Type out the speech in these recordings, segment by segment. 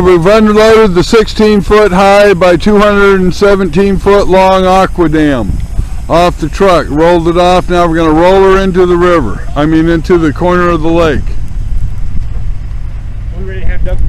We've unloaded the 16-foot high by 217-foot long AquaDam off the truck, rolled it off. Now we're going to roll her into the river, into the corner of the lake. We ready to have Doug?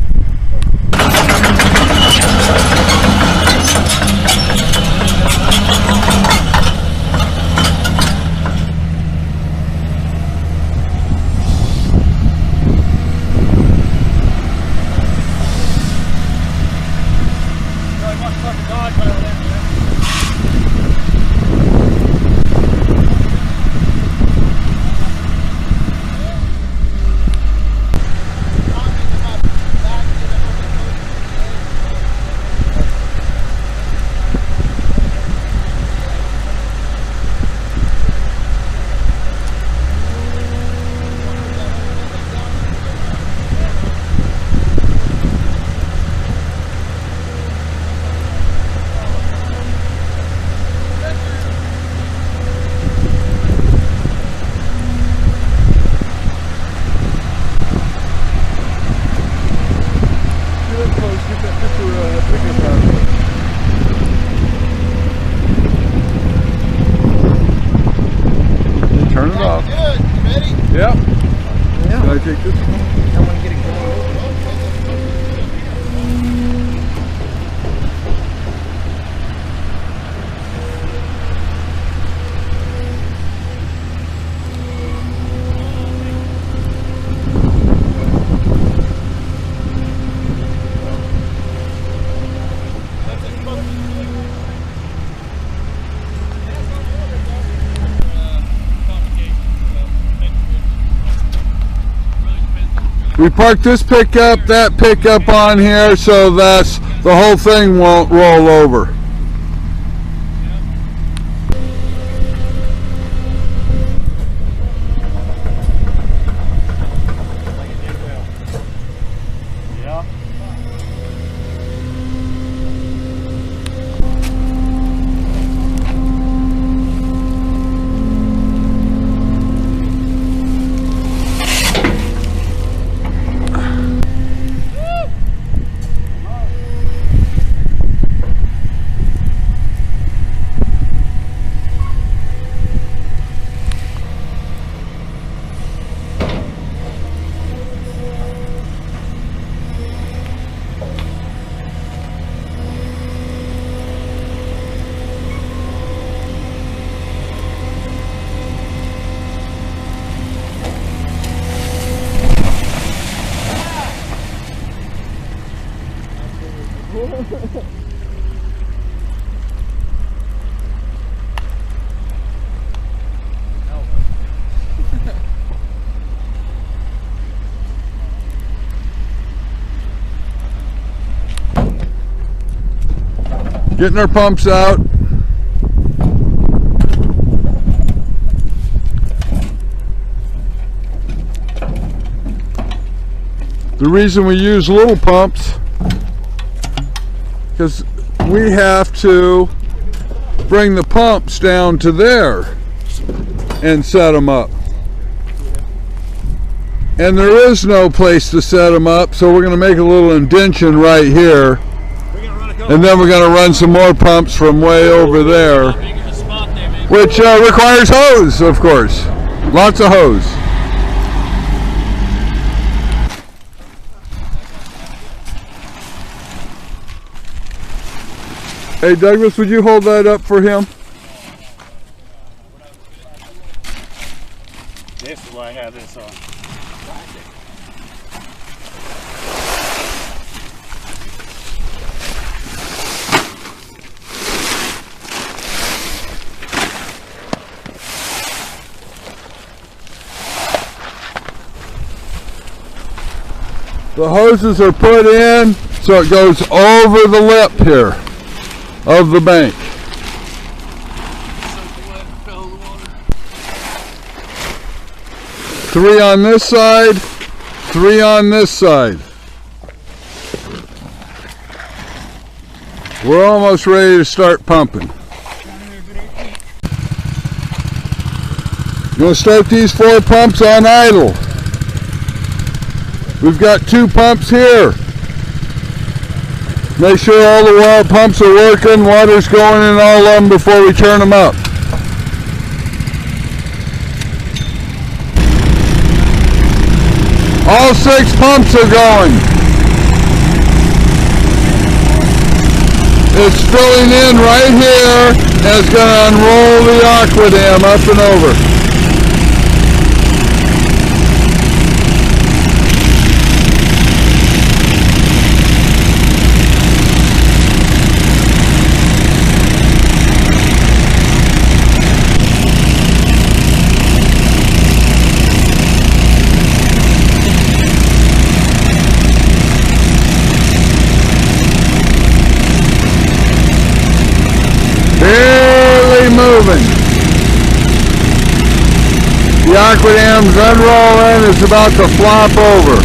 Turn it off. Good. You ready? Yep. Yeah. Can I take this one? I want to get it going. We parked this pickup, that pickup on here, so that's the whole thing won't roll over. Getting our pumps out. The reason we use little pumps, because we have to bring the pumps down to there and set them up. And there is no place to set them up, so we're going to make a little indention right here. And then we're going to run some more pumps from way over there, which requires hose, of course. Lots of hose. Hey Douglas, would you hold that up for him? This is why I have this on. The hoses are put in so it goes over the lip here of the bank. Three on this side, three on this side. We're almost ready to start pumping. I'm going to start these 4 pumps on idle. We've got 2 pumps here. Make sure all the water pumps are working, water's going in all of them before we turn them up. All 6 pumps are going. It's filling in right here, and it's going to unroll the AquaDam up and over. Barely moving. The AquaDam's unrolling. It's about to flop over.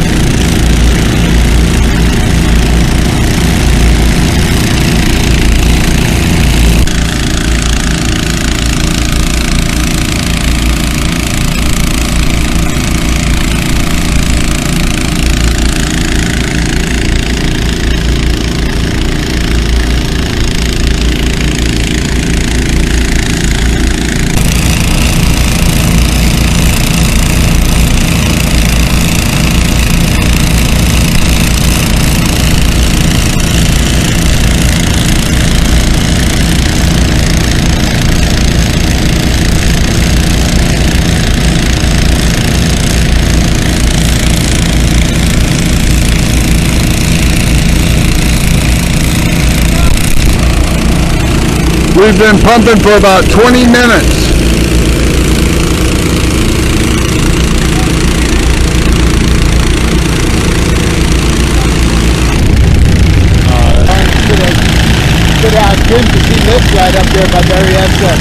We've been pumping for about 20 minutes. Could have good to see this right up there by Barry Essex.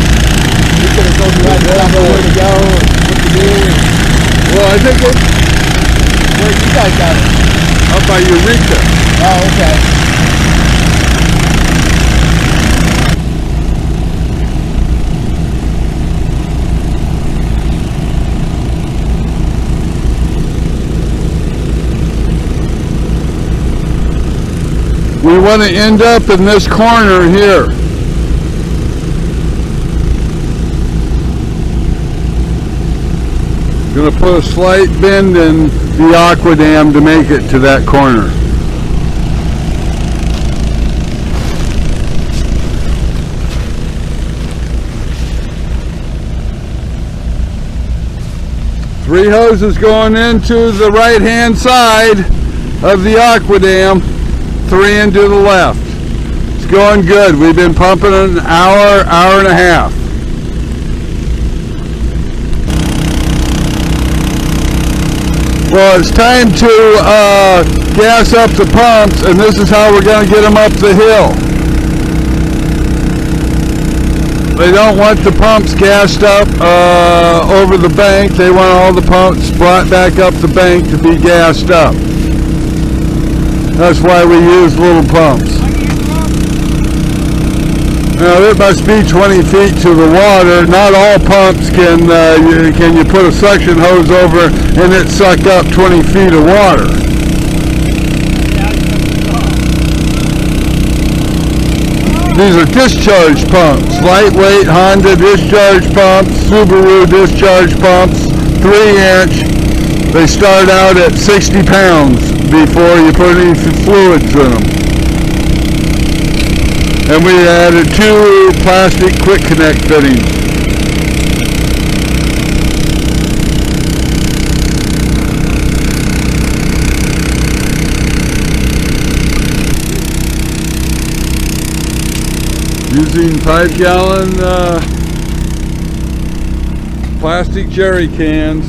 He could have told you right exactly where to go and what to do. Well, I think Where you guys got it? up by Eureka. Oh, okay. We want to end up in this corner here. Going to put a slight bend in the AquaDam to make it to that corner. Three hoses going into the right hand side of the AquaDam. 3 into the left. It's going good. We've been pumping an hour, hour and a half. Well, it's time to gas up the pumps, and this is how we're going to get them up the hill. They don't want the pumps gassed up over the bank. They want all the pumps brought back up the bank to be gassed up. That's why we use little pumps. Now it must be 20 feet to the water. Not all pumps can you put a suction hose over and it suck up 20 feet of water. These are discharge pumps, lightweight Honda discharge pumps, Subaru discharge pumps, 3-inch. They start out at 60 pounds before you put any fluids in them. And we added 2 plastic quick connect fittings. Using 5-gallon plastic jerry cans.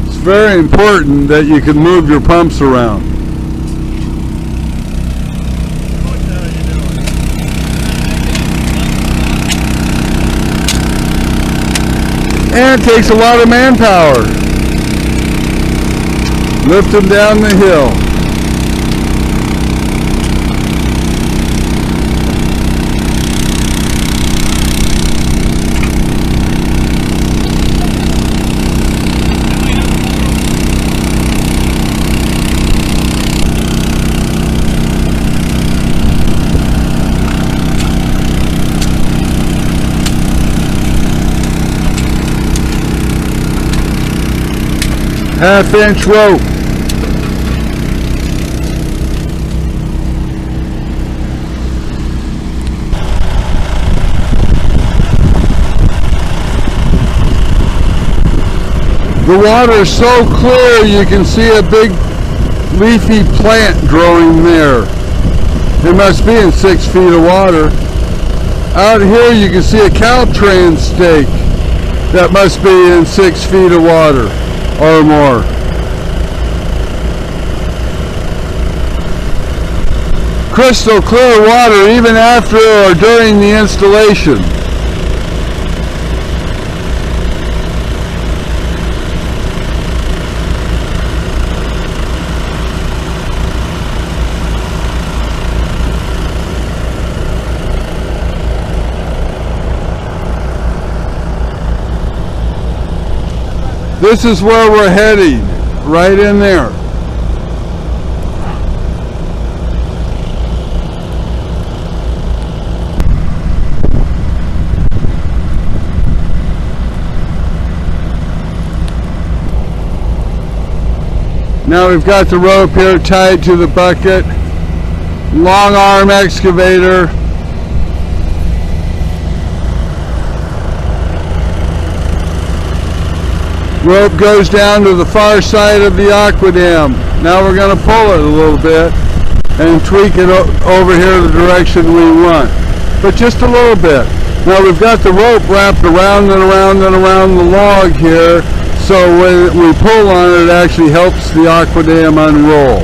It's very important that you can move your pumps around. And it takes a lot of manpower. Lift them down the hill. 1/2-inch rope. The water is so clear you can see a big leafy plant growing there. It must be in 6 feet of water. Out here you can see a Caltrans stake that must be in 6 feet of water or more. Crystal clear water even after or during the installation. This is where we're heading, right in there. Now we've got the rope here tied to the bucket. Long arm excavator. Rope goes down to the far side of the AquaDam. Now we're going to pull it a little bit and tweak it over here the direction we want. But just a little bit. Now we've got the rope wrapped around and around and around the log here, so when we pull on it, it actually helps the AquaDam unroll.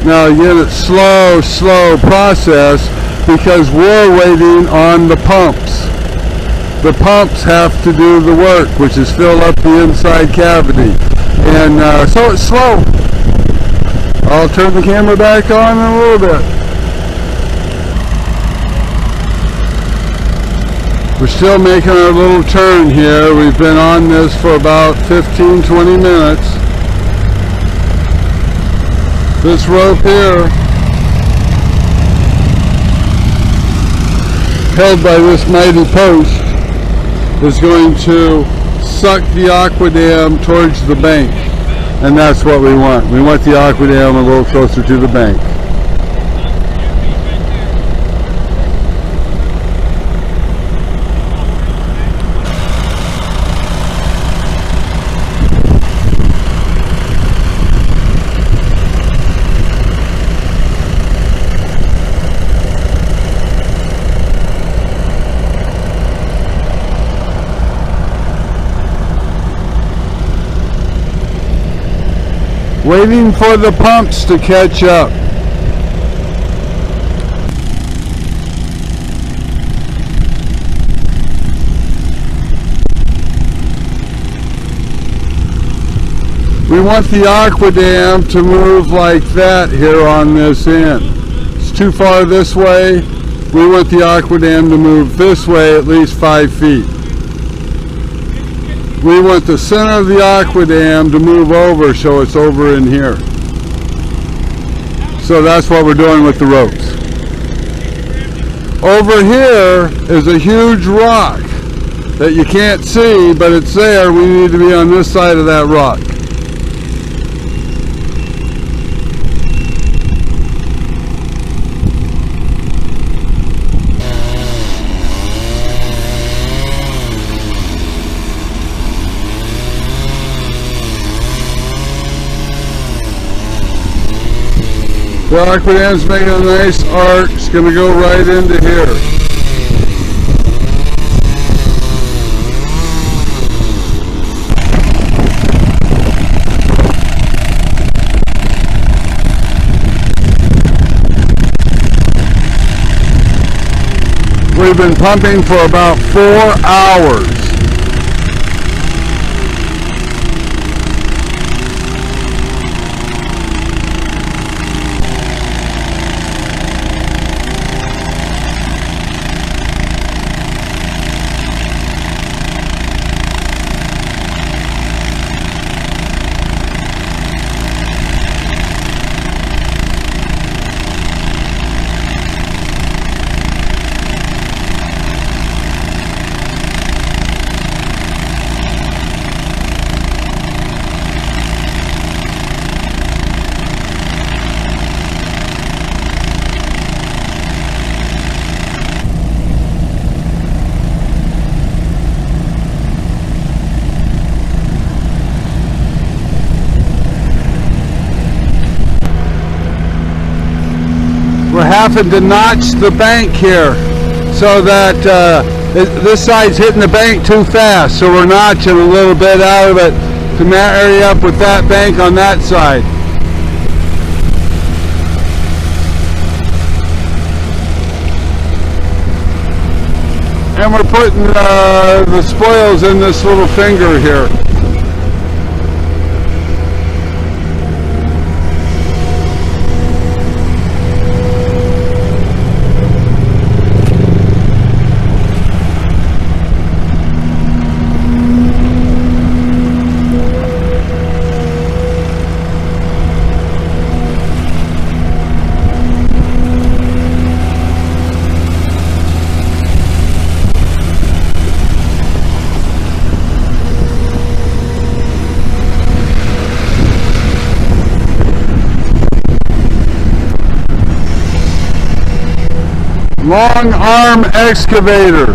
Now again, it's slow process because we're waiting on the pumps. The pumps have to do the work, which is fill up the inside cavity. And so it's slow. I'll turn the camera back on in a little bit. We're still making our little turn here. We've been on this for about 15-20 minutes. This rope here, held by this mighty post, is going to suck the AquaDam towards the bank, and that's what we want. We want the AquaDam a little closer to the bank. Waiting for the pumps to catch up. We want the AquaDam to move like that here on this end. It's too far this way. We want the AquaDam to move this way at least 5 feet. We want the center of the AquaDam to move over so it's over in here. So that's what we're doing with the ropes. Over here is a huge rock that you can't see, but it's there. We need to be on this side of that rock. The AquaDam's making a nice arc. It's going to go right into here. We've been pumping for about 4 hours. having to notch the bank here so that this side's hitting the bank too fast. So we're notching a little bit out of it to marry up with that bank on that side. And we're putting the spoils in this little finger here. Long arm excavator.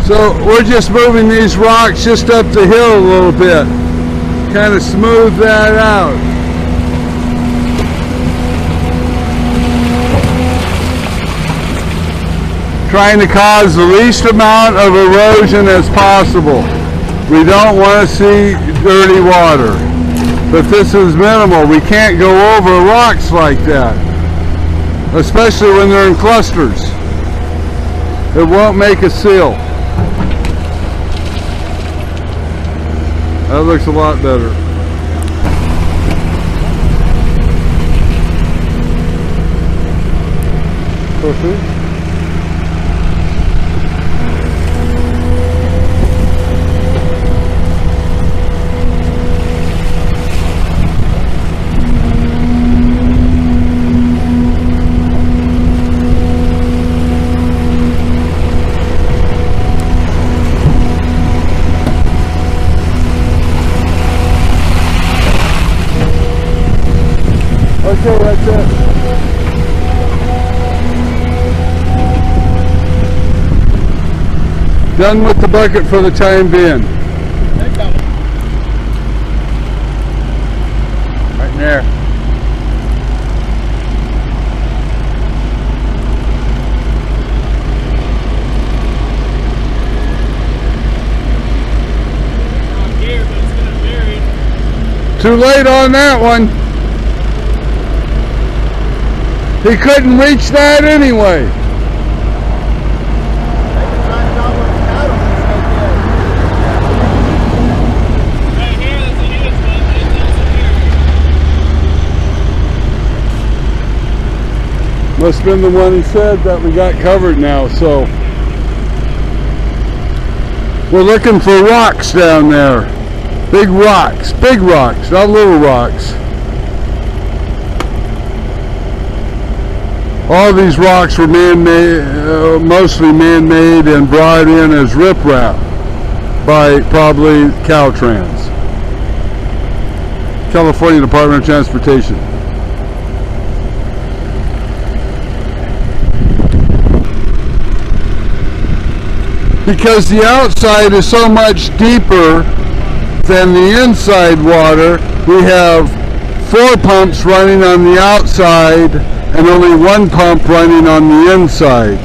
So we're just moving these rocks just up the hill a little bit, kind of smooth that out. Trying to cause the least amount of erosion as possible. We don't want to see dirty water. But this is minimal. We can't go over rocks like that, especially when they're in clusters. It won't make a seal. That looks a lot better. Okay. Okay, that's it. Done with the bucket for the time being. Right in there. Too late on that one. He couldn't reach that anyway. Must have been the one he said that we got covered now, so. We're looking for rocks down there. Big rocks, not little rocks. All these rocks were man-made, mostly man-made and brought in as riprap by probably Caltrans, California Department of Transportation. Because the outside is so much deeper than the inside water, we have 4 pumps running on the outside and only 1 pump running on the inside,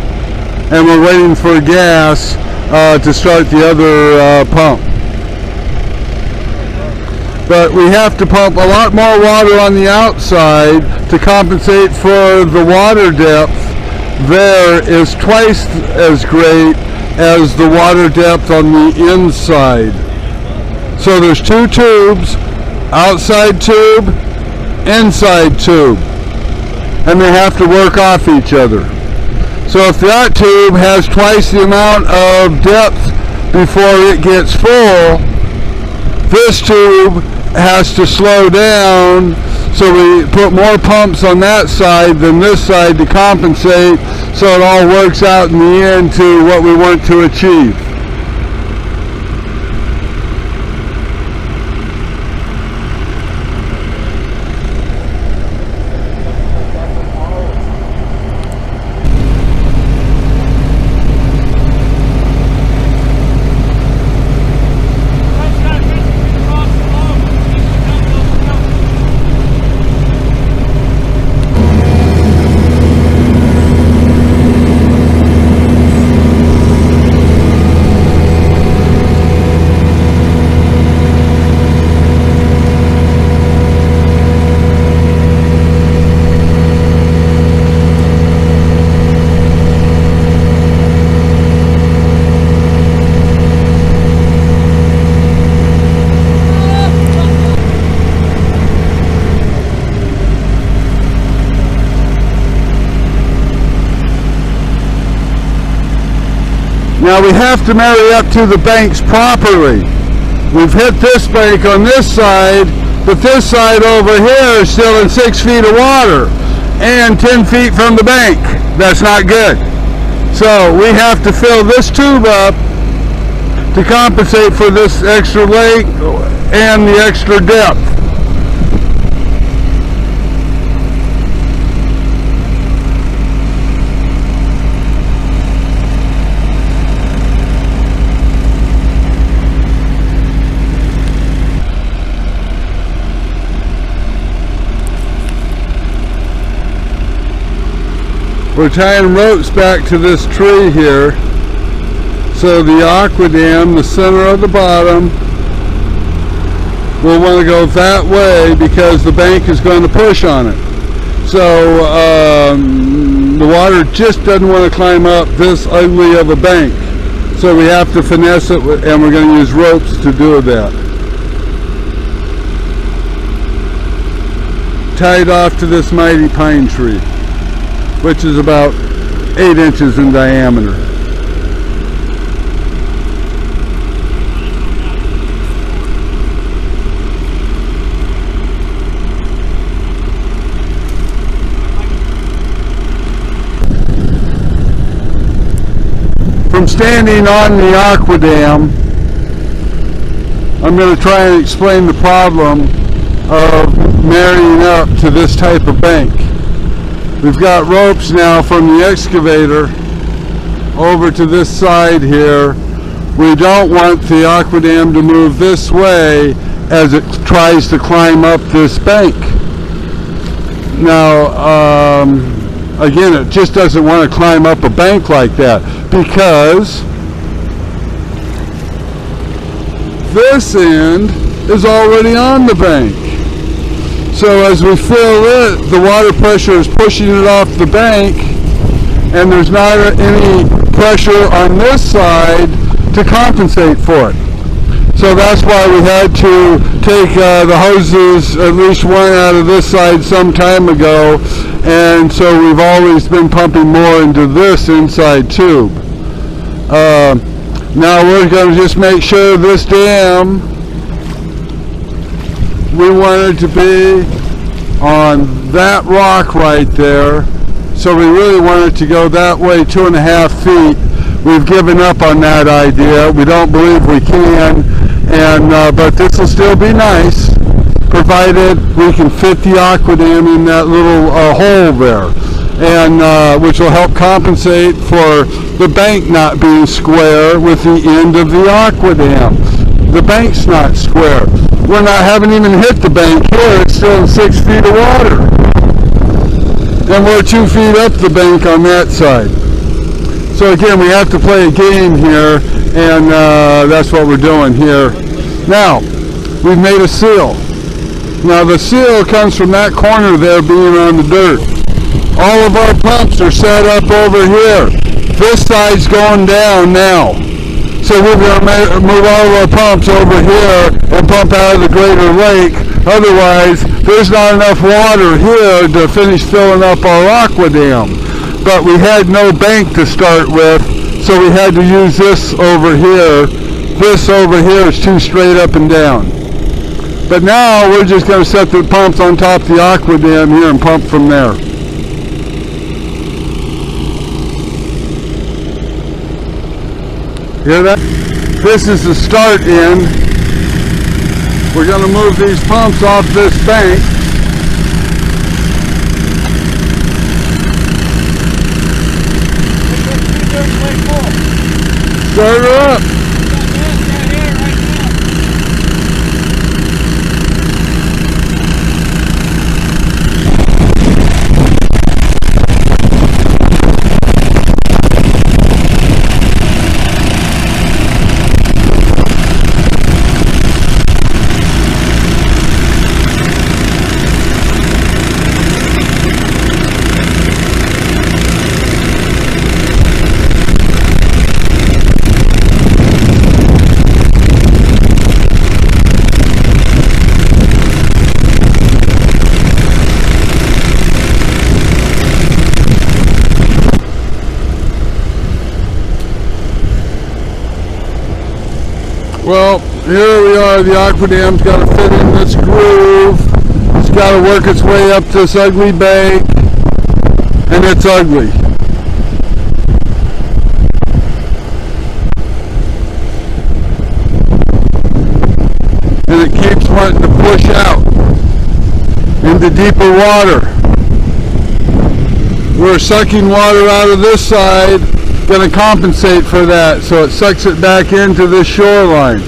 and we're waiting for gas to start the other pump. But we have to pump a lot more water on the outside to compensate for the water depth. There is twice as great as the water depth on the inside. So there's 2 tubes, outside tube, inside tube, and they have to work off each other. So if that tube has twice the amount of depth before it gets full, this tube has to slow down, so we put more pumps on that side than this side to compensate, so it all works out in the end to what we want to achieve. Now we have to marry up to the banks properly. We've hit this bank on this side, but this side over here is still in 6 feet of water and 10 feet from the bank. That's not good. So we have to fill this tube up to compensate for this extra lake and the extra depth. We're tying ropes back to this tree here. So the AquaDam, the center of the bottom, will want to go that way because the bank is going to push on it. So the water just doesn't want to climb up this ugly of a bank. So we have to finesse it, and we're going to use ropes to do that. Tied off to this mighty pine tree, which is about 8 inches in diameter. From standing on the AquaDam, I'm going to try and explain the problem of marrying up to this type of bank. We've got ropes now from the excavator over to this side here. We don't want the AquaDam to move this way as it tries to climb up this bank. Now, again, it just doesn't want to climb up a bank like that because this end is already on the bank. So as we fill it, the water pressure is pushing it off the bank, and there's not any pressure on this side to compensate for it. So that's why we had to take the hoses, at least one out of this side some time ago, and so we've always been pumping more into this inside tube. Now we're going to just make sure this dam, we want it to be on that rock right there. So we really want it to go that way 2.5 feet. We've given up on that idea. We don't believe we can, but this will still be nice, provided we can fit the AquaDam in that little hole there, and which will help compensate for the bank not being square with the end of the AquaDam. The bank's not square. Haven't even hit the bank here. It's still in 6 feet of water, and we're 2 feet up the bank on that side. So again, we have to play a game here, and that's what we're doing here. Now, we've made a seal. Now the seal comes from that corner there being on the dirt. All of our pumps are set up over here. This side's going down now. So we're going to move all of our pumps over here and pump out of the greater lake. Otherwise, there's not enough water here to finish filling up our AquaDam. But we had no bank to start with, so we had to use this over here. This over here is too straight up and down. But now we're just going to set the pumps on top of the AquaDam here and pump from there. Hear that? This is the start end. We're going to move these pumps off this bank. Start her up. Well, here we are. The AquaDam's got to fit in this groove. It's got to work its way up this ugly bank, and it's ugly. And it keeps wanting to push out into deeper water. We're sucking water out of this side, going to compensate for that, so it sucks it back into this shoreline.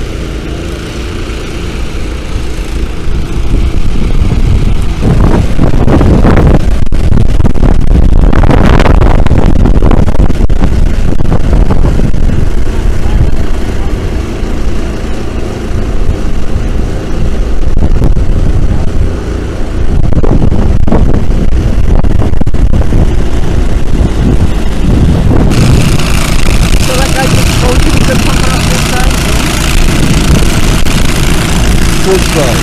This side.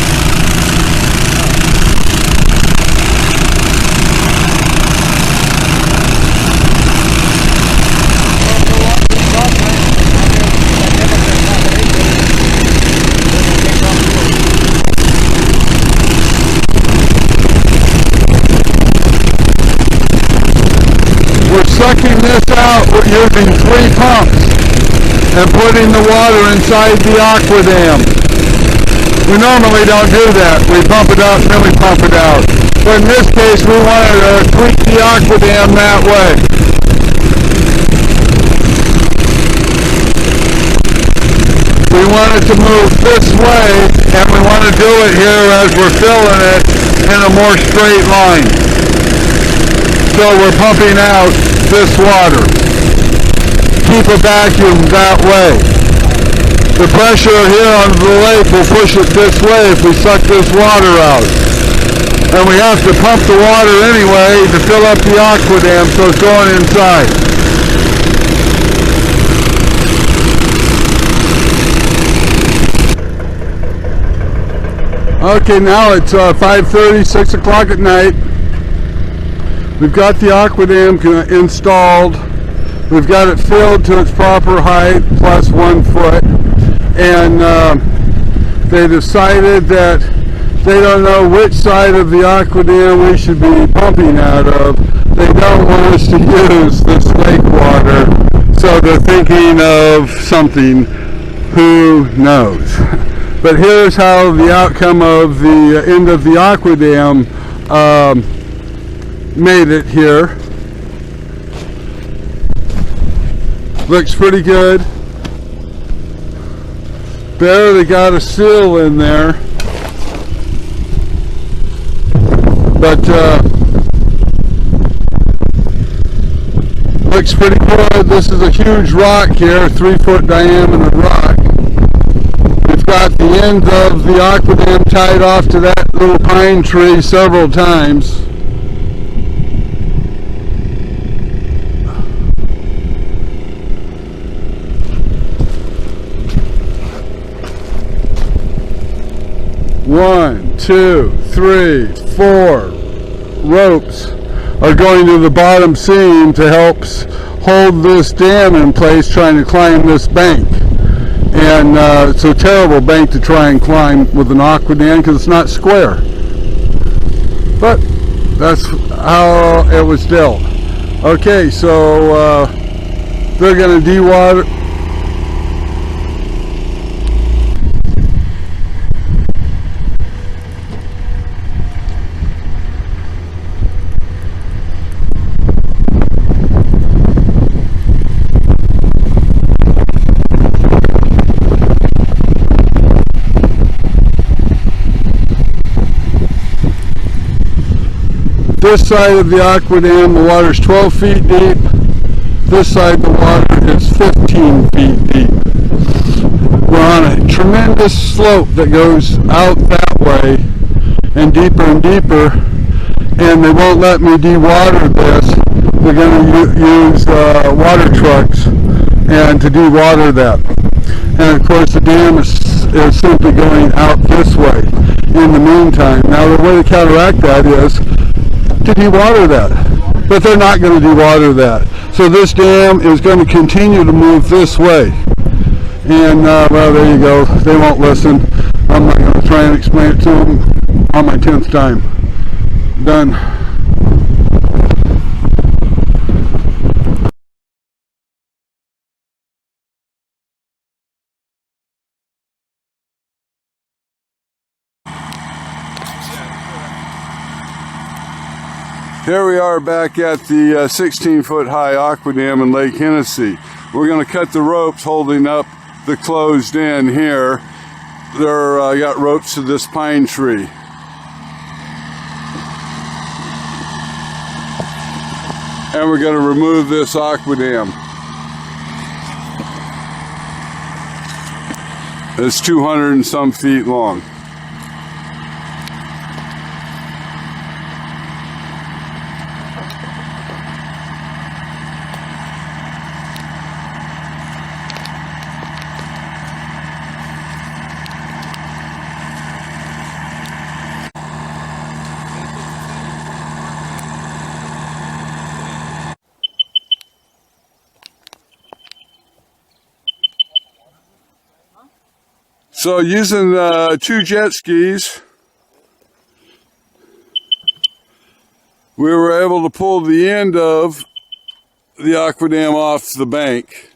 We're sucking this out using 3 pumps and putting the water inside the AquaDam. We normally don't do that. We pump it out and then we pump it out. But in this case, we wanted to tweak the AquaDam that way. We wanted to move this way, and we want to do it here as we're filling it in a more straight line. So we're pumping out this water. Keep a vacuum that way. The pressure here on the lake will push it this way if we suck this water out. And we have to pump the water anyway to fill up the AquaDam, so it's going inside. Okay, now it's 5:30, 6 o'clock at night. We've got the AquaDam installed. We've got it filled to its proper height, plus 1 foot. And they decided that they don't know which side of the AquaDam we should be pumping out of. They don't want us to use this lake water, so they're thinking of something. Who knows? But here's how the outcome of the end of the AquaDam made it here. Looks pretty good. Barely got a seal in there, but looks pretty good. This is a huge rock here, 3-foot diameter rock. We've got the end of the AquaDam tied off to that little pine tree several times. One, 2, 3, 4 ropes are going to the bottom seam to help hold this dam in place trying to climb this bank. And it's a terrible bank to try and climb with an AquaDam because it's not square. But that's how it was dealt. Okay, so they're going to dewater. This side of the AquaDam, the water is 12 feet deep. This side of the water is 15 feet deep. We're on a tremendous slope that goes out that way and deeper, and they won't let me dewater this. They're going to use water trucks and to dewater that. And of course the dam is simply going out this way in the meantime. Now the way to counteract that is to dewater that, but they're not going to dewater that. So this dam is going to continue to move this way. And well, there you go. They won't listen. I'm not going to try and explain it to them on my 10th time. Done. Here we are back at the 16-foot high AquaDam in Lake Hennessey. We're going to cut the ropes holding up the closed end here. They're got ropes to this pine tree. And we're going to remove this AquaDam. It's 200 and some feet long. So using 2 jet skis, we were able to pull the end of the AquaDam off the bank,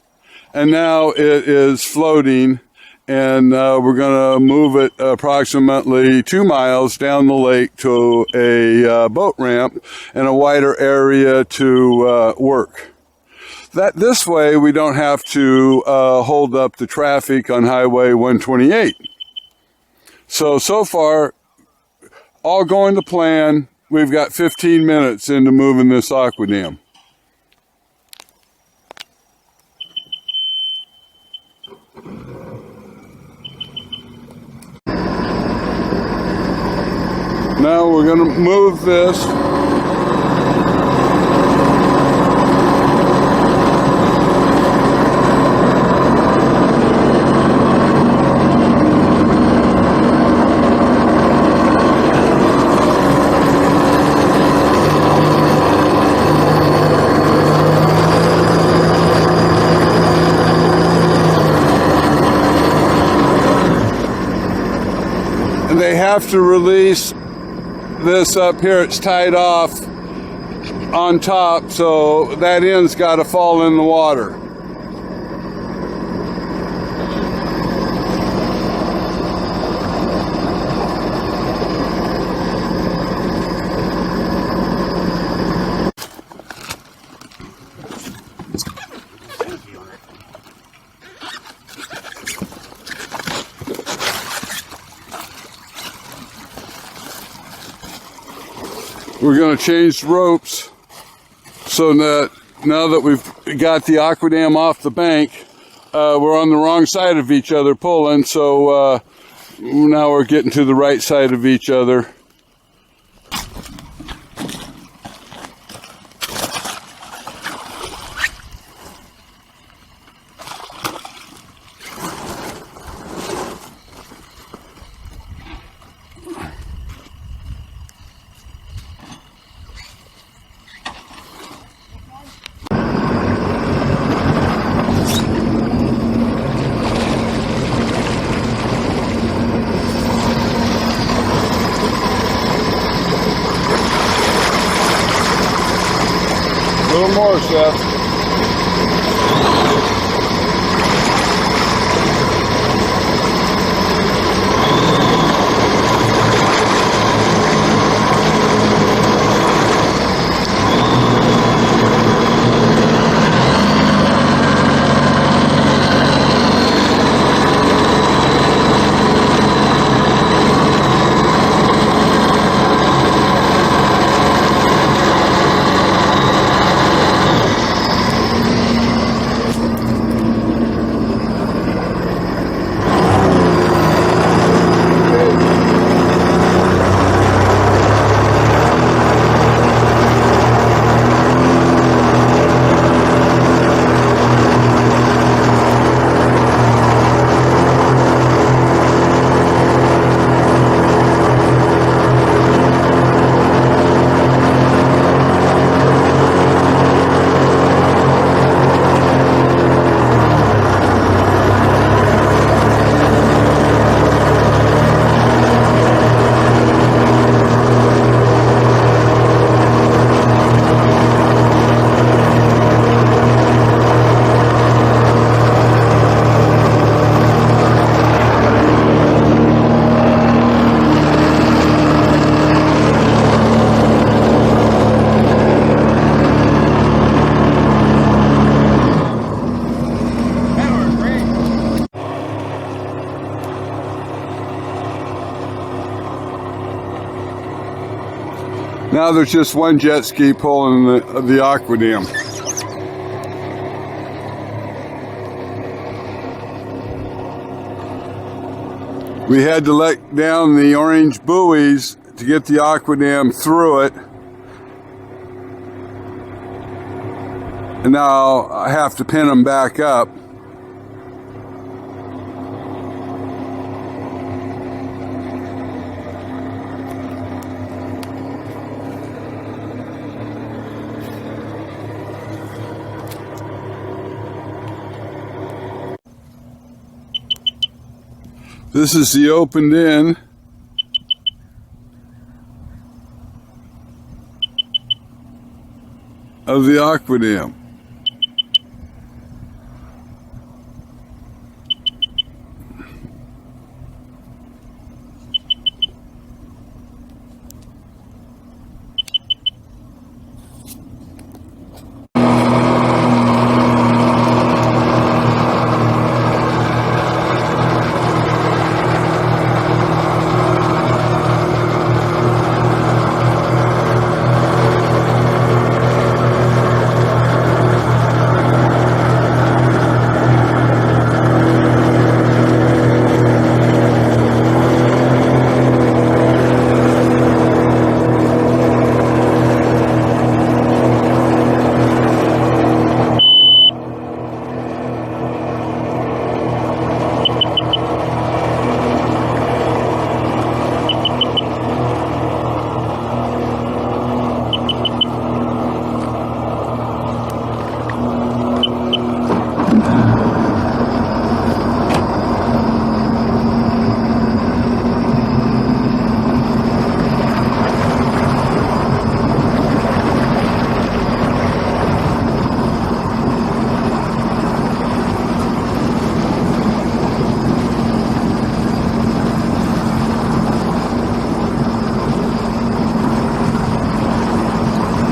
and now it is floating, and we're going to move it approximately 2 miles down the lake to a boat ramp and a wider area to work. This way we don't have to hold up the traffic on Highway 128. So far, all going to plan. We've got 15 minutes into moving this AquaDam. Now we're going to move this. They have to release this up here. It's tied off on top, so that end's got to fall in the water. We're going to change the ropes so that now that we've got the AquaDam off the bank, we're on the wrong side of each other pulling, so now we're getting to the right side of each other. A little more, Seth. Now there's just one jet ski pulling the AquaDam. We had to let down the orange buoys to get the AquaDam through it. And now I have to pin them back up. This is the opened end. Of the AquaDam.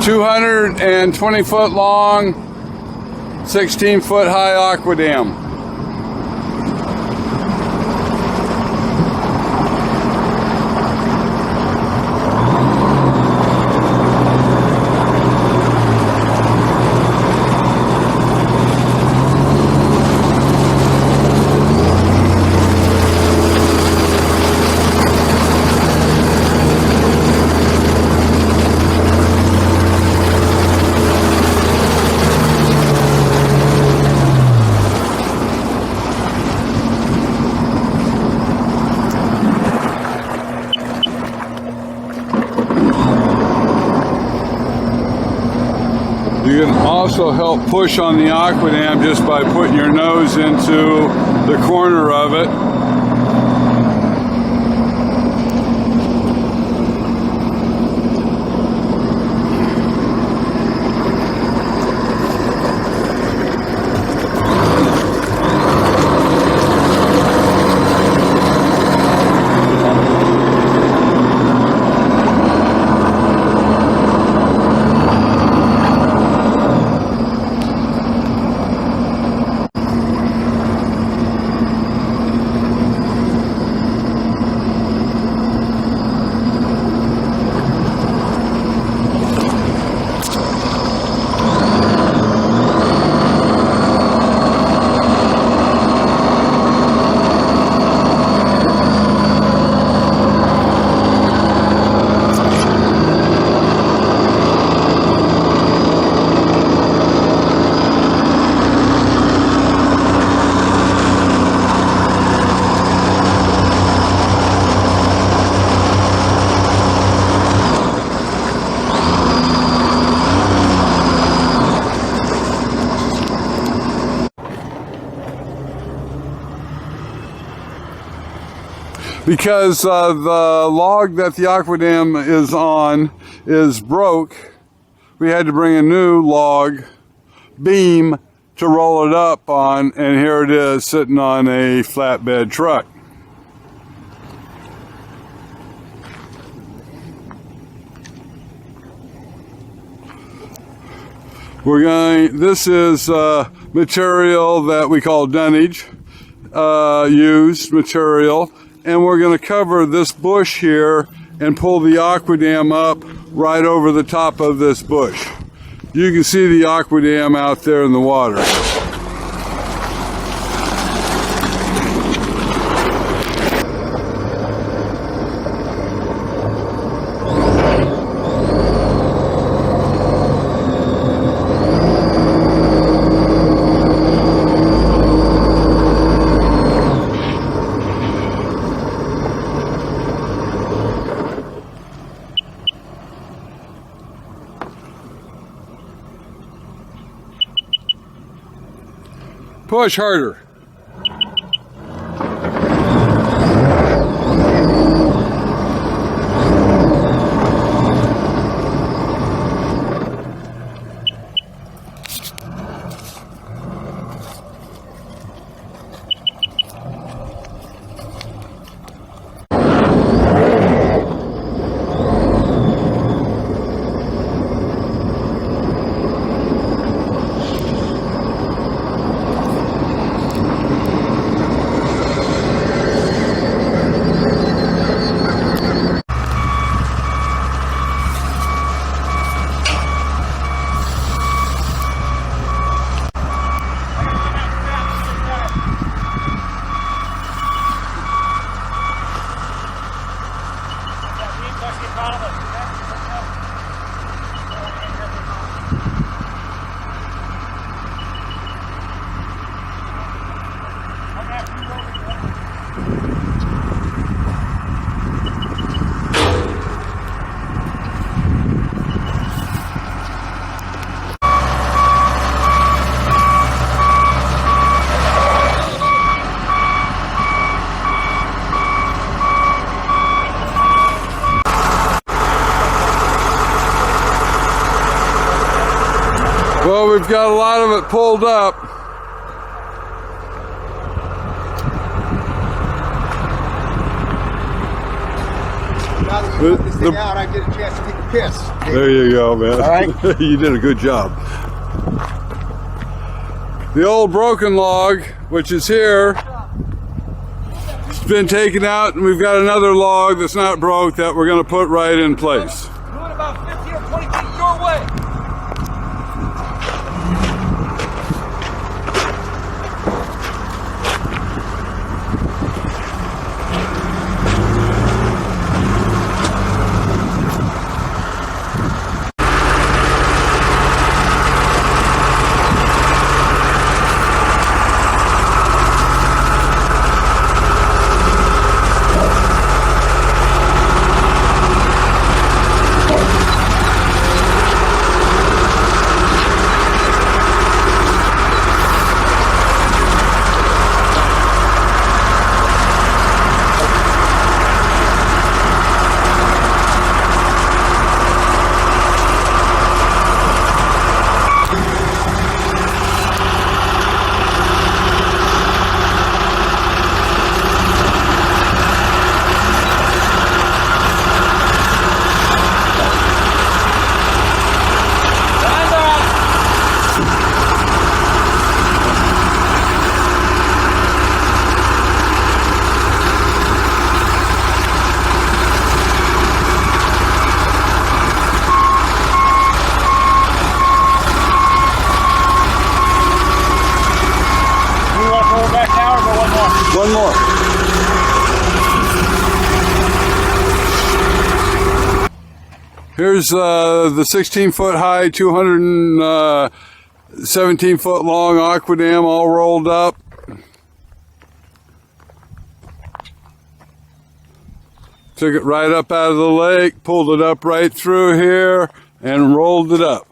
$220 long, 16-foot high AquaDam. You can also help push on the AquaDam just by putting your nose into the corner of it. Because the log that the AquaDam is on is broke, we had to bring a new log beam to roll it up on, and here it is sitting on a flatbed truck. This is material that we call dunnage, used material, and we're going to cover this bush here and pull the AquaDam up right over the top of this bush. You can see the AquaDam out there in the water. Push harder. Well, we've got a lot of it pulled up. Now that you put this thing out, I get a chance to take a piss. There you go, man. All right. You did a good job. The old broken log, which is here, it's been taken out, and we've got another log that's not broke that we're going to put right in place. Doing about 15 or 20 feet your way. One more. Here's the 16-foot high, 217-foot long AquaDam all rolled up. Took it right up out of the lake, pulled it up right through here, and rolled it up.